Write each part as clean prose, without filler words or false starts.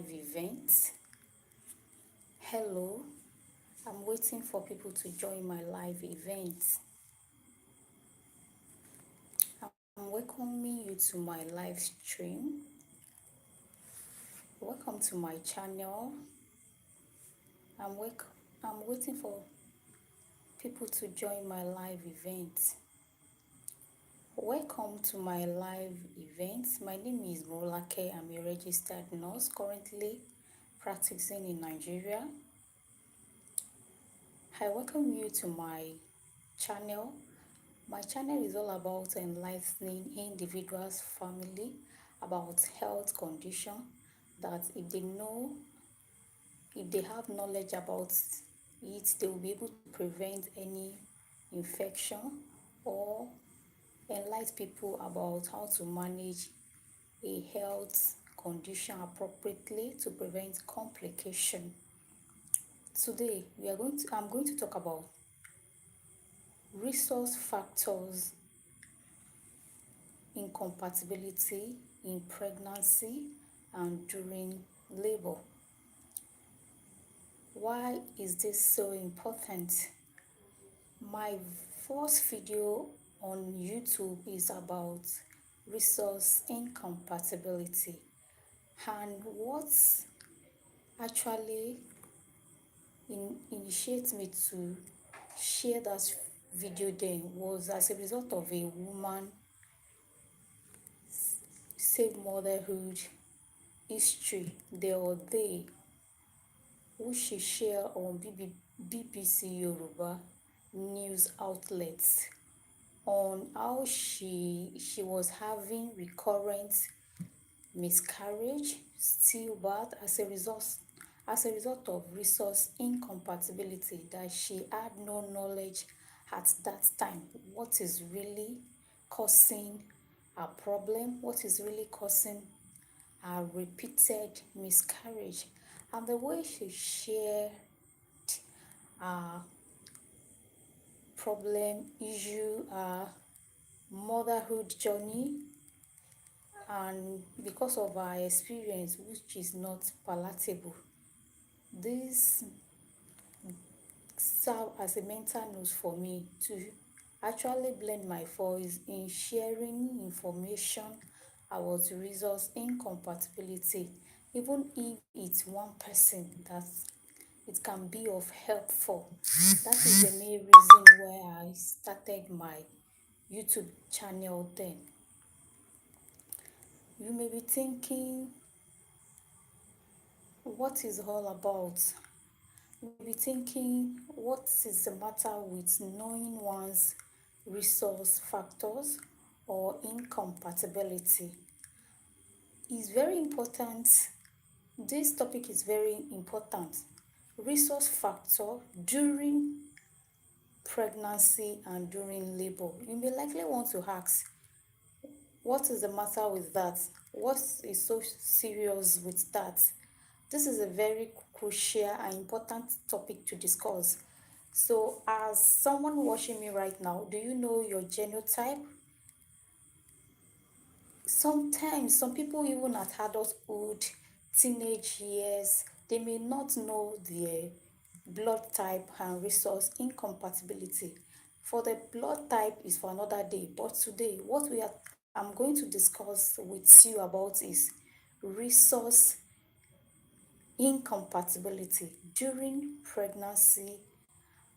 live event. Hello, I'm waiting for people to join my live event. I'm welcoming you to my live stream. Welcome to my channel. I'm waiting for people to join my live event. Welcome to my live event. My name is Morolake. I'm a registered nurse currently practicing in Nigeria. I welcome you to my channel. My channel is all about enlightening individuals, family about health condition that if they have knowledge about it, they will be able to prevent any infection or enlighten people about how to manage a health condition appropriately to prevent complication. Today I'm going to talk about resource factors, incompatibility in pregnancy and during labor. Why is this so important? My first video on YouTube is about resource incompatibility, and what actually initiates me to share that video then was as a result of a woman save motherhood history there or day which she shared on BBC Yoruba news outlets on how she was having recurrent miscarriage, stillbirth as a result of resource incompatibility, that she had no knowledge at that time what is really causing a problem, what is really causing a repeated miscarriage. And the way she shared her problem, issue, her motherhood journey, and because of her experience, which is not palatable, this serve as a mental note for me to actually blend my voice in sharing information about resource incompatibility, even if it's one person that it can be of help for. That is the main reason why I started my YouTube channel then. You may be thinking, what is all about? You may be thinking, what is the matter with knowing one's resource factors or incompatibility? It's very important. This topic is very important. Resource factor during pregnancy and during labor. You may likely want to ask, what is the matter with that? What is so serious with that? This is a very crucial and important topic to discuss. So, as someone watching me right now, do you know your genotype? Sometimes, some people, even at adulthood, teenage years, they may not know their blood type and resource incompatibility. For the blood type is for another day, but today, I'm going to discuss with you about is resource incompatibility during pregnancy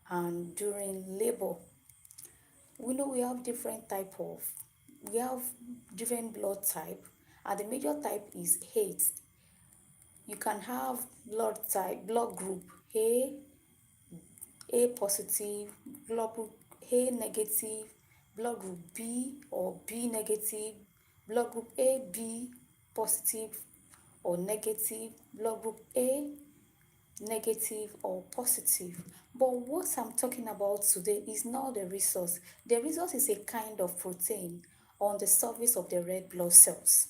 and during labor. We know we have different blood type, and the major type is 8. You can have blood group A positive, blood group A negative, blood group B or B negative, blood group AB positive or negative, blood group A negative or positive. But what I'm talking about today is not the resource. The resource is a kind of protein on the surface of the red blood cells.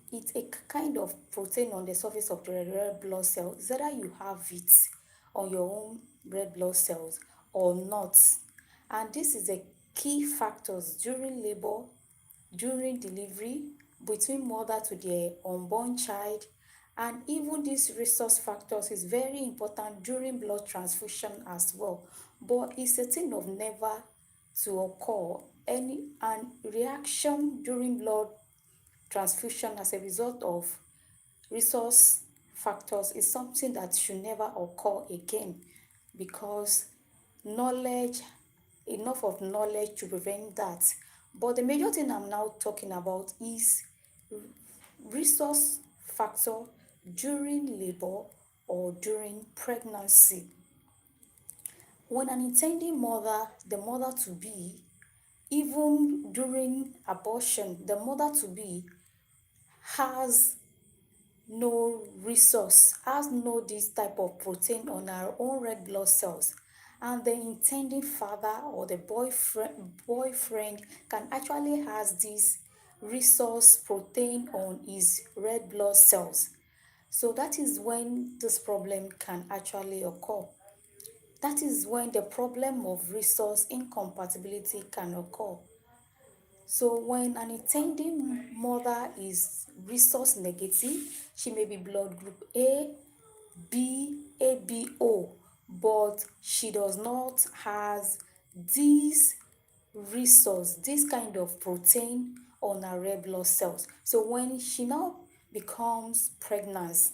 It's a kind of protein on the surface of the red blood cells. Whether you have it on your own red blood cells or not. And this is a key factors during labor, during delivery, between mother to their unborn child, And even these resource factors is very important during blood transfusion as well. But it's a thing of never to occur any and reaction during blood transfusion as a result of resource factors is something that should never occur again, because knowledge, enough of knowledge to prevent that. But the major thing I'm now talking about is resource factor during labor or during pregnancy. When an intending mother, the mother to be, even during abortion, the mother to be has no resource, has no this type of protein on her own red blood cells, and the intending father or the boyfriend can actually has this resource protein on his red blood cells. So that is when this problem can actually occur. That is when the problem of resource incompatibility can occur. So when an intending mother is resource negative, she may be blood group A, B, ABO, but she does not has this resource, this kind of protein on her red blood cells. So when she now becomes pregnant,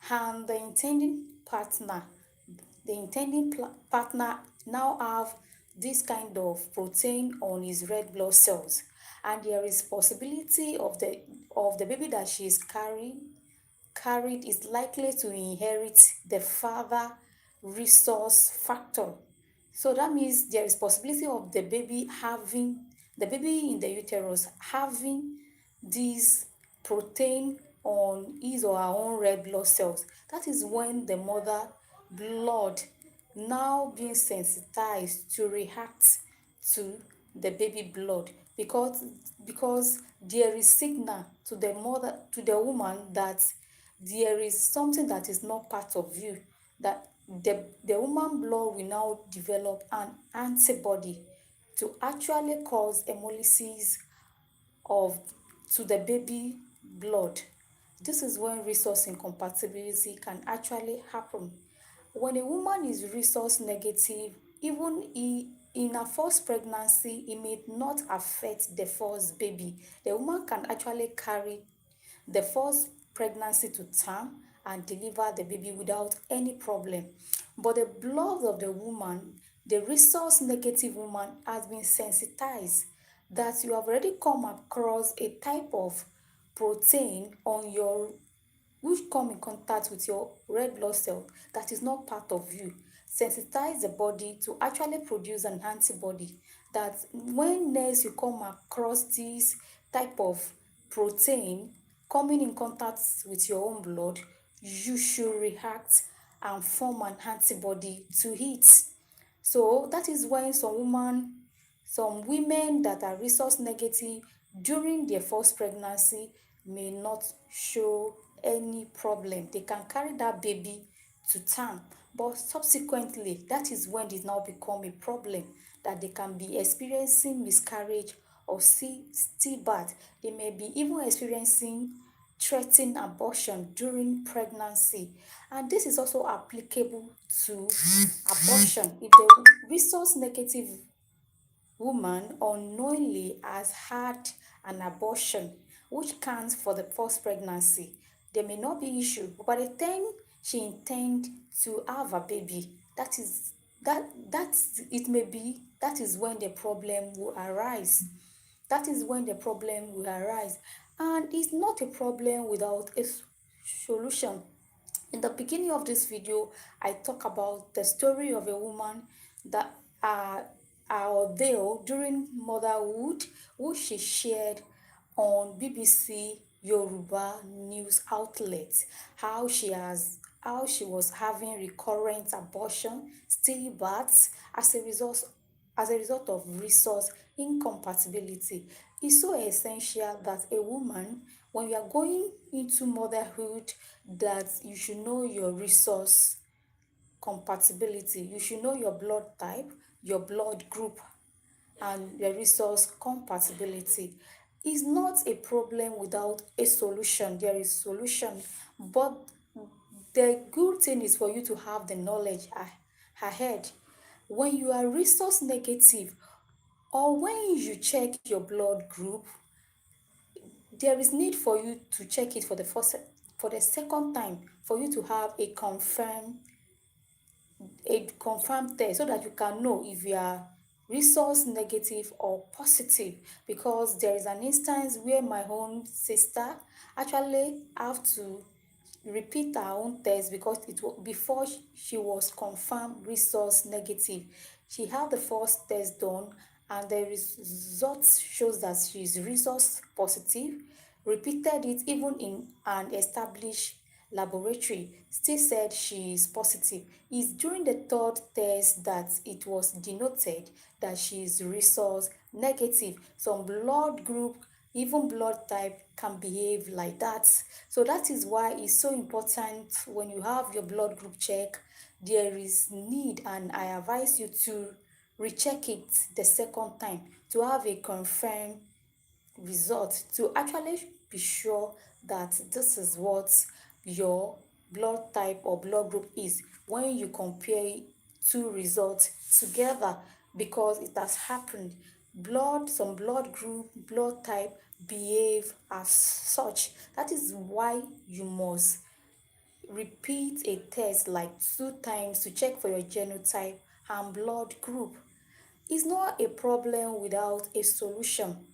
and the intending partner now have this kind of protein on his red blood cells, and there is possibility of the baby that she is carried is likely to inherit the father resource factor. So that means there is possibility of the baby in the uterus having this protein on his or her own red blood cells. That is when the mother blood now being sensitized to react to the baby blood, because there is signal to the mother, to the woman, that there is something that is not part of you, that the woman blood will now develop an antibody to actually cause hemolysis of to the baby blood. This is when resource incompatibility can actually happen. When a woman is resource negative, even in her first pregnancy, it may not affect the first baby. The woman can actually carry the first pregnancy to term and deliver the baby without any problem. But the blood of the woman, the resource negative woman, has been sensitized that you have already come across a type of protein on your which come in contact with your red blood cell that is not part of you. Sensitize the body to actually produce an antibody that when next you come across this type of protein coming in contact with your own blood, you should react and form an antibody to it. So that is when some women that are resource negative during their first pregnancy may not show any problem. They can carry that baby to term, but subsequently, that is when it now become a problem, that they can be experiencing miscarriage or stillbirth. They may be even experiencing threatened abortion during pregnancy. And this is also applicable to abortion. If the resource negative woman unknowingly has had an abortion which counts for the first pregnancy, there may not be issue, but by the time she intend to have a baby, that's it may be that is when the problem will arise. That is when the problem will arise, and it's not a problem without a solution. In the beginning of this video, I talk about the story of a woman that her ordeal during motherhood, which she shared on BBC Yoruba news outlet, how she was having recurrent abortion, stillbirths as a result of resource incompatibility. It's so essential that a woman, when you are going into motherhood, that you should know your resource compatibility. You should know your blood type, your blood group, and your resource compatibility. It's not a problem without a solution. There is solution, but the good thing is for you to have the knowledge ahead. When you are resource negative or when you check your blood group, there is need for you to check it for the second time for you to have a confirmed test so that you can know if you are resource negative or positive, because there is an instance where my own sister actually have to repeat her own test because it was before she was confirmed resource negative. She had the first test done and the results shows that she is resource positive, repeated it even in an established laboratory, still said she is positive. It's during the third test that it was denoted that she is resource negative. Some blood group, even blood type, can behave like that. So that is why it's so important when you have your blood group check, there is need, and I advise you to recheck it the second time to have a confirmed result, to actually be sure that this is what your blood type or blood group is when you compare two results together, because it has happened. Some blood group, blood type behave as such. That is why you must repeat a test like 2 times to check for your genotype and blood group. It's not a problem without a solution,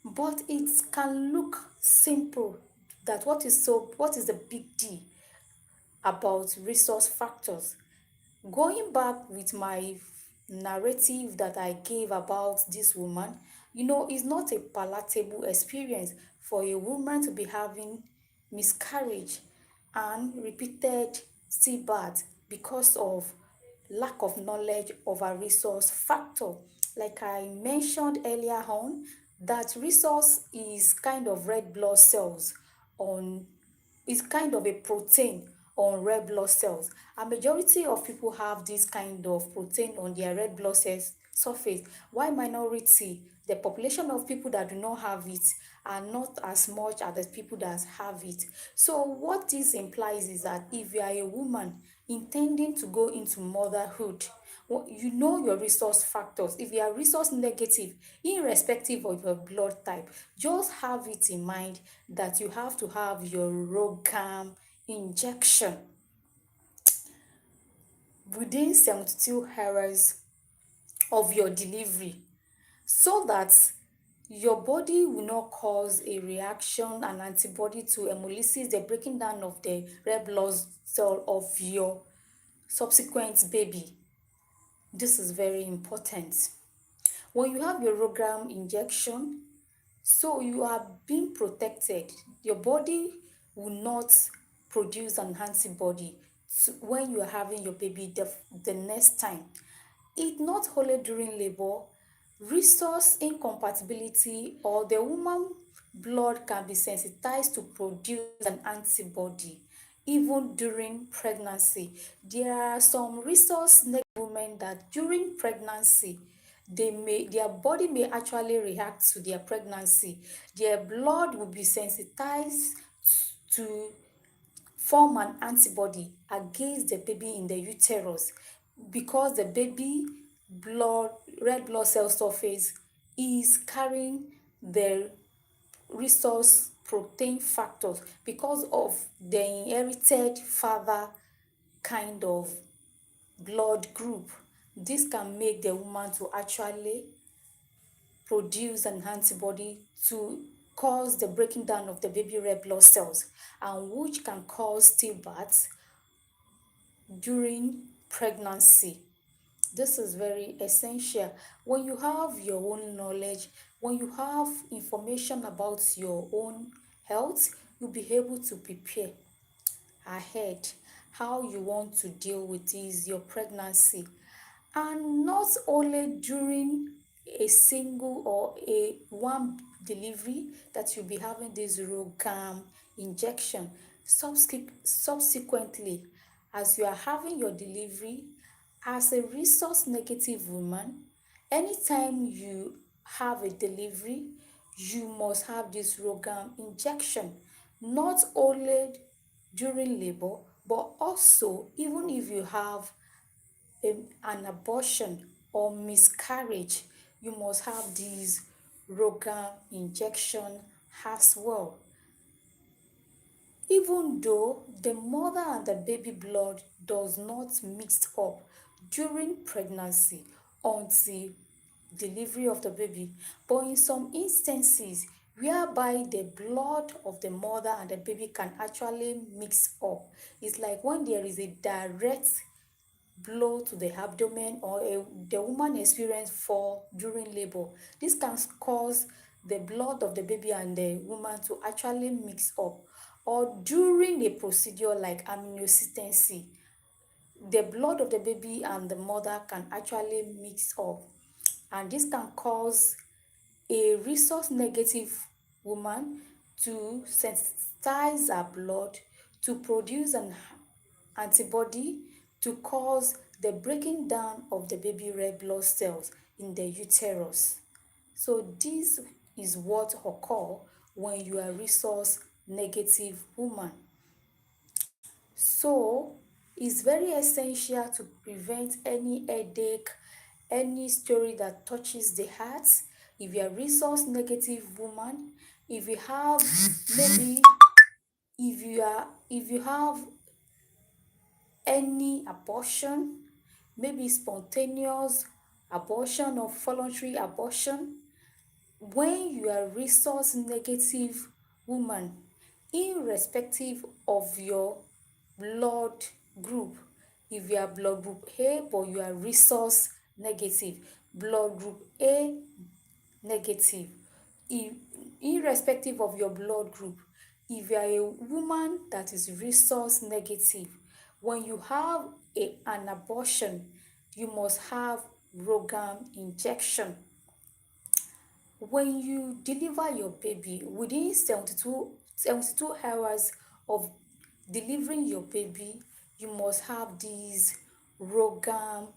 but it can look simple. That what is the big deal about resource factors? Going back with my narrative that I gave about this woman, it's not a palatable experience for a woman to be having miscarriage and repeated stillbirth because of lack of knowledge of a resource factor. Like I mentioned earlier on, that resource is kind of red blood cells on is kind of a protein on red blood cells. A majority of people have this kind of protein on their red blood cells surface, while minority, the population of people that do not have it, are not as much as the people that have it. So what this implies is that if you are a woman intending to go into motherhood, you know your resource factors. If you are resource negative, irrespective of your blood type, just have it in mind that you have to have your rogam injection within 72 hours of your delivery, so that your body will not cause a reaction and antibody to hemolysis, the breaking down of the red blood cell of your subsequent baby. This is very important. When you have your program injection, so you are being protected. Your body will not produce an antibody when you are having your baby the next time. It not only during labor, resource incompatibility, or the woman blood can be sensitized to produce an antibody even during pregnancy. There are some resource negative women that during pregnancy their body may actually react to their pregnancy. Their blood will be sensitized to form an antibody against the baby in the uterus, because the baby blood red blood cell surface is carrying the resource protein factors because of the inherited father kind of blood group. This can make the woman to actually produce an antibody to cause the breaking down of the baby red blood cells, and which can cause stillbirth during pregnancy. This is very essential. When you have your own knowledge, when you have information about your own health, you'll be able to prepare ahead how you want to deal with this your pregnancy, and not only during a single or a one delivery that you'll be having this rogam injection. Subsequently, as you are having your delivery, as a resource negative woman, anytime you have a delivery, you must have this ROGAM injection, not only during labor, but also even if you have an abortion or miscarriage, you must have this ROGAM injection as well. Even though the mother and the baby blood does not mix up during pregnancy until delivery of the baby, but in some instances whereby the blood of the mother and the baby can actually mix up, it's like when there is a direct blow to the abdomen or the woman experience fall during labor. This can cause the blood of the baby and the woman to actually mix up. Or during a procedure like amniocentesis, the blood of the baby and the mother can actually mix up. And this can cause a resource negative woman to sensitize her blood to produce an antibody to cause the breaking down of the baby red blood cells in the uterus. So this is what occurs when you are resource negative woman. So it's very essential to prevent any headache, any story that touches the heart. If you are resource negative woman, if you have maybe if you have any abortion, maybe spontaneous abortion or voluntary abortion, when you are resource negative woman, irrespective of your blood group, if you are blood group A but you are resource negative, blood group A negative, if, irrespective of your blood group, if you are a woman that is resource negative, when you have an abortion, you must have ROGAM injection. When you deliver your baby, within 72 hours of delivering your baby, you must have this ROGAM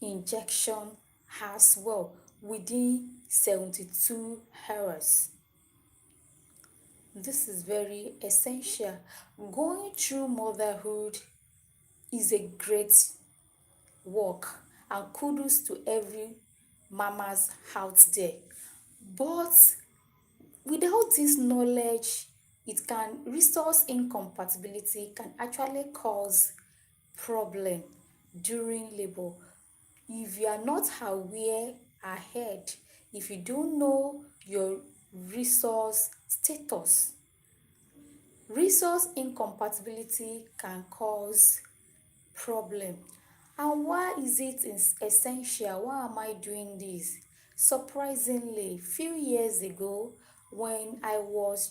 injection as well within 72 hours. This is very essential. Going through motherhood is a great work, and kudos to every mamas out there. But without this knowledge, it can resource incompatibility can actually cause problem during labor. If you are not aware ahead, if you don't know your resource status, resource incompatibility can cause problem. And why is it essential? Why am I doing this? Surprisingly, few years ago, when I was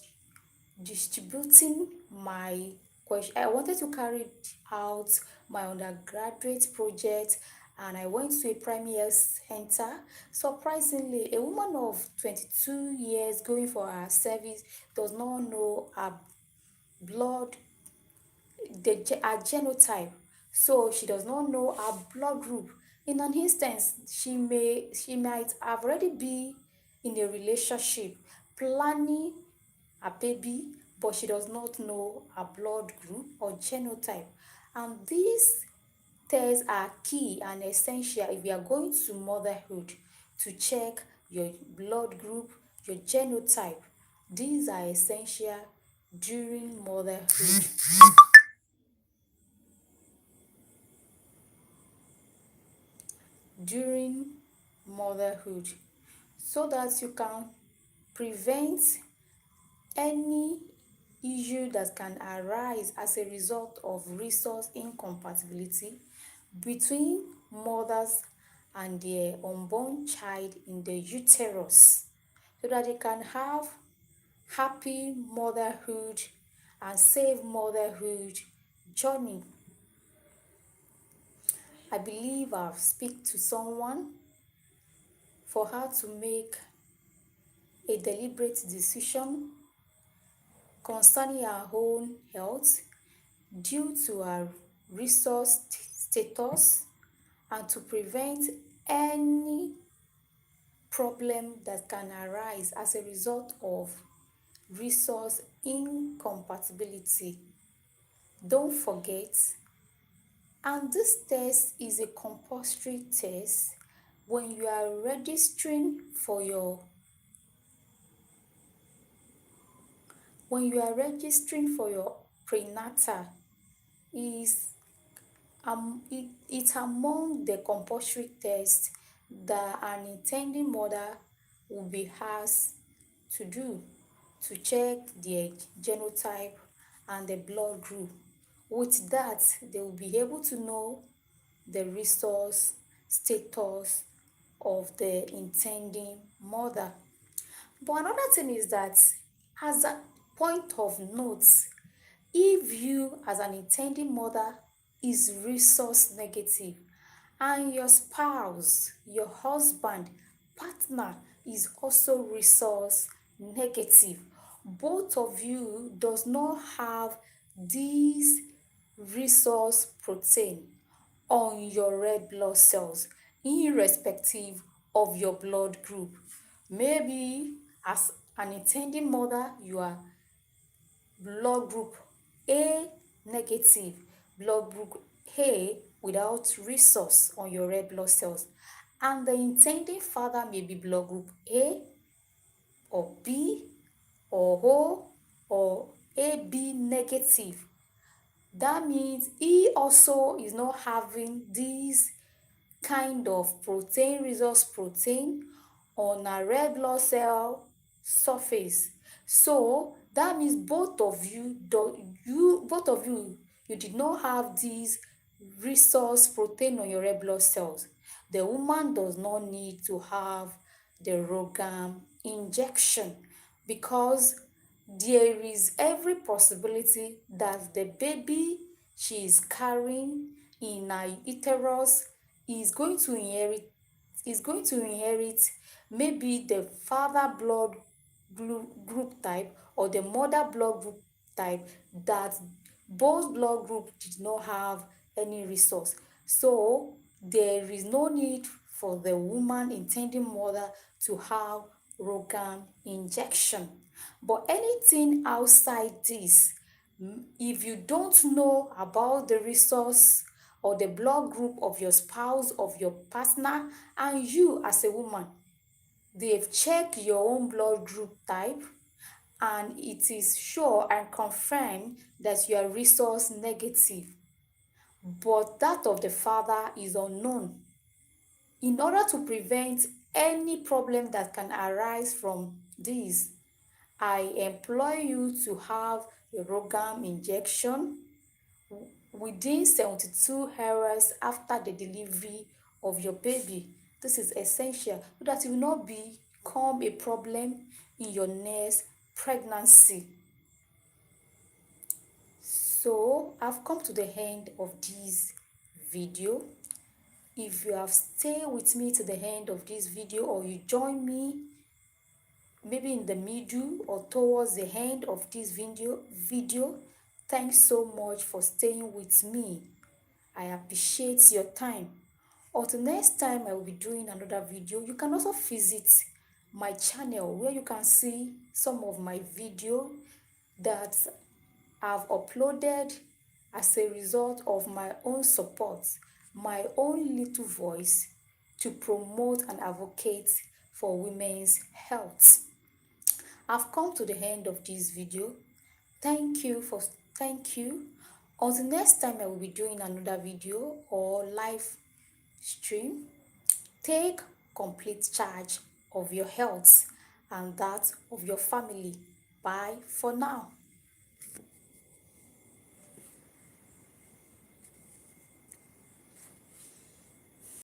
distributing my question, I wanted to carry out my undergraduate project, and I went to a primary health center. Surprisingly, a woman of 22 years going for her service does not know her blood, her genotype, so she does not know her blood group. In an instance, she might have already be in a relationship planning a baby, but she does not know her blood group or genotype. And these tests are key and essential if you are going to motherhood, to check your blood group, your genotype. These are essential during motherhood. During motherhood, so that you can prevent any issue that can arise as a result of resource incompatibility between mothers and their unborn child in the uterus, so that they can have happy motherhood and safe motherhood journey. I believe I've speak to someone for her to make a deliberate decision concerning her own health due to her resource status, and to prevent any problem that can arise as a result of resource incompatibility. Don't forget, and this test is a compulsory test when you are registering for your prenatal. Is it's among the compulsory tests that an intending mother will be asked to do to check their genotype and the blood group. With that, they will be able to know the resource status of the intending mother. But another thing is that, as a point of note, if you as an intending mother is resource negative and your spouse, your husband, partner is also resource negative, both of you does not have this resource protein on your red blood cells, irrespective of your blood group. Maybe as an intending mother, you are blood group A negative, blood group A without resource on your red blood cells, and the intending father may be blood group A or B or O or AB negative. That means he also is not having this kind of protein, resource protein, on a red blood cell surface. So that means both of you you did not have this resource protein on your red blood cells. The woman does not need to have the Rogam injection, because there is every possibility that the baby she is carrying in her uterus is going to inherit maybe the father blood group type or the mother blood group type that both blood group did not have any resource. So there is no need for the woman intending mother to have Rogam injection. But anything outside this, if you don't know about the resource or the blood group of your spouse, of your partner, and you as a woman, they've checked your own blood group type and it is sure and confirmed that you are resource negative, but that of the father is unknown. In order to prevent any problem that can arise from this, I employ you to have a Rogam injection within 72 hours after the delivery of your baby. This is essential so that it will not become a problem in your next pregnancy. So I've come to the end of this video. If you have stayed with me to the end of this video, or you join me maybe in the middle or towards the end of this video, thanks so much for staying with me. I appreciate your time. Until next time, I will be doing another video. You can also visit my channel where you can see some of my video that I've uploaded as a result of my own support, my own little voice to promote and advocate for women's health. I've come to the end of this video. Thank you. Until next time, I will be doing another video or live stream. Take complete charge of your health and that of your family. Bye for now.